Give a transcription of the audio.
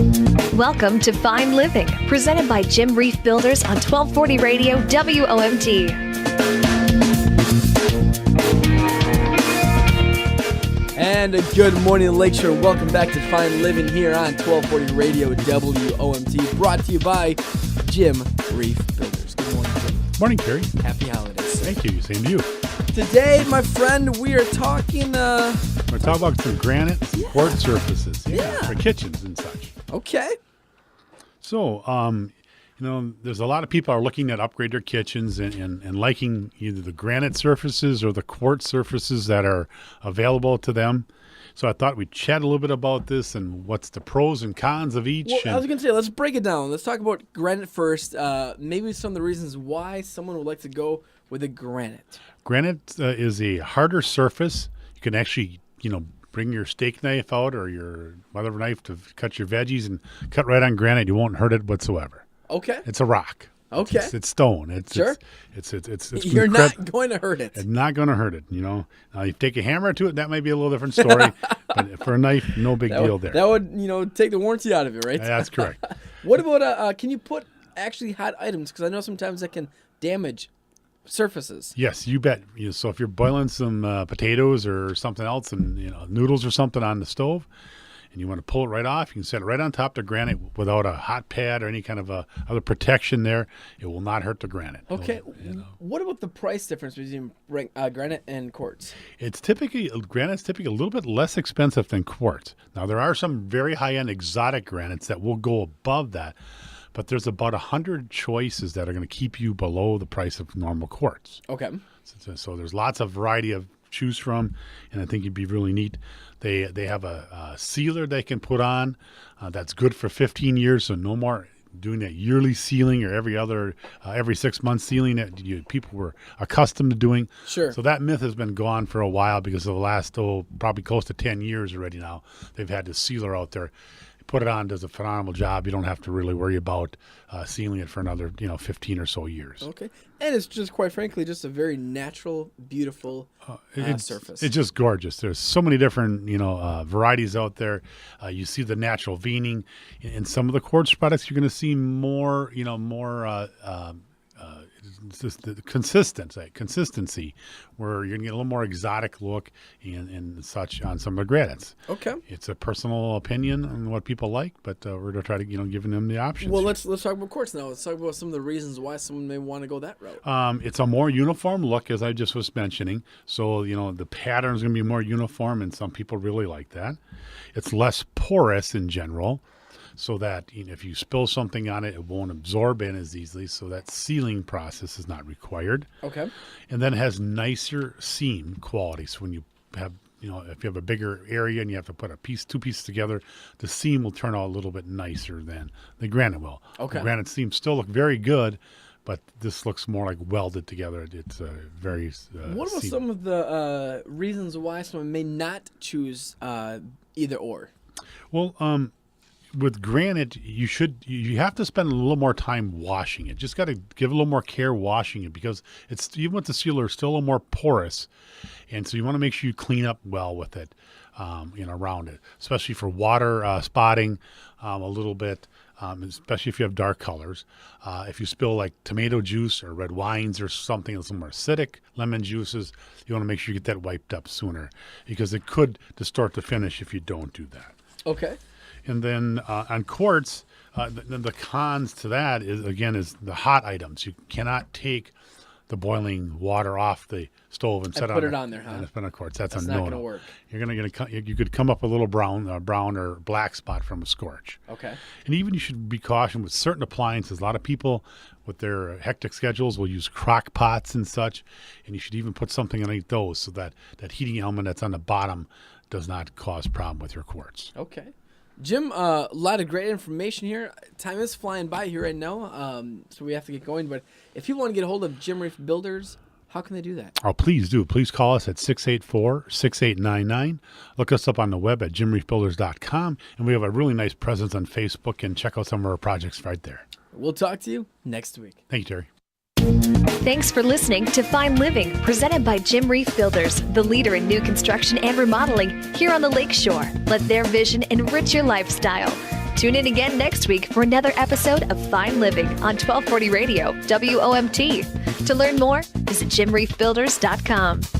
Welcome to Fine Living, presented by Jim Reif Builders on 1240 Radio WOMT. And a good morning, Lakeshore. Welcome back to Fine Living here on 1240 Radio WOMT, brought to you by Jim Reif Builders. Good morning, Jim. Morning, Terry. Happy holidays. Thank you. Same to you. Today, my friend, we are talking... We're talking about some granite and quartz surfaces Yeah. for kitchens and such. Okay. So, there's a lot of people are looking at upgrade their kitchens and liking either the granite surfaces or the quartz surfaces that are available to them. So I thought we'd chat a little bit about this and what's the pros and cons of each. Well, I was going to say, let's break it down. Let's talk about granite first. Maybe some of the reasons why someone would like to go with a granite. Granite is a harder surface. You can actually, bring your steak knife out or your whatever knife to cut your veggies and cut right on granite. You won't hurt it whatsoever. Okay. It's a rock. Okay. It's stone. Sure. It's You're not going to hurt it. It's not going to hurt it. Now, you take a hammer to it, that might be a little different story. But for a knife, no big deal there. That would, take the warranty out of it, right? That's correct. What about, can you put actually hot items? Because I know sometimes that can damage surfaces. Yes, you bet. So if you're boiling some potatoes or something else and, noodles or something on the stove, and you want to pull it right off, you can set it right on top of the granite without a hot pad or any kind of other protection there. It will not hurt the granite. Okay. What about the price difference between granite and quartz? Granite's typically a little bit less expensive than quartz. Now, there are some very high-end exotic granites that will go above that, but there's about 100 choices that are going to keep you below the price of normal quartz. Okay. So there's lots of variety of choose from, and I think it'd be really neat. They have a sealer they can put on that's good for 15 years, so no more doing that yearly sealing or every 6 months sealing that people were accustomed to doing. Sure. So that myth has been gone for a while because of the last, probably close to 10 years already now. They've had the sealer out there. Put it on, does a phenomenal job. You don't have to really worry about sealing it for another, 15 or so years. Okay. And it's just, quite frankly, just a very natural, beautiful surface. It's just gorgeous. There's so many different, varieties out there. You see the natural veining. In some of the quartz products, you're going to see more, it's just the consistency, where you're going to get a little more exotic look and such on some of the granites. Okay. It's a personal opinion on what people like, but we're going to try to, giving them the options. Well, let's talk about quartz now. Let's talk about some of the reasons why someone may want to go that route. It's a more uniform look, as I just was mentioning. So, the pattern is going to be more uniform, and some people really like that. It's less porous in general, so that if you spill something on it, it won't absorb in as easily. So that sealing process is not required. Okay. And then it has nicer seam quality. So when you have, if you have a bigger area and you have to put two pieces together, the seam will turn out a little bit nicer than the granite will. Okay. The granite seams still look very good, but this looks more like welded together. It's very What about some of the reasons why someone may not choose either or? Well, with granite, you have to spend a little more time washing it. Just got to give a little more care washing it, because it's, even with the sealer, it's still a little more porous, and so you want to make sure you clean up well with it, around it, especially for water spotting a little bit, especially if you have dark colors. If you spill like tomato juice or red wines or something that's more acidic, lemon juices, you want to make sure you get that wiped up sooner, because it could distort the finish if you don't do that. Okay. And then on quartz, the cons to that is the hot items. You cannot take the boiling water off the stove and put it on there, huh? And it's been on quartz. That's a not no-no. going to work. You could come up with a little brown or black spot from a scorch. Okay. And even you should be cautious with certain appliances. A lot of people with their hectic schedules will use crock pots and such, and you should even put something underneath those so that that heating element that's on the bottom does not cause problem with your quartz. Okay. Jim, a lot of great information here. Time is flying by here right now, so we have to get going. But if people want to get a hold of Jim Reif Builders, how can they do that? Oh, please do. Please call us at 684-6899. Look us up on the web at jimreifbuilders.com, and we have a really nice presence on Facebook, and check out some of our projects right there. We'll talk to you next week. Thank you, Terry. Thanks for listening to Fine Living, presented by Jim Reif Builders, the leader in new construction and remodeling here on the Lakeshore. Let their vision enrich your lifestyle. Tune in again next week for another episode of Fine Living on 1240 Radio WOMT. To learn more, visit JimReifBuilders.com.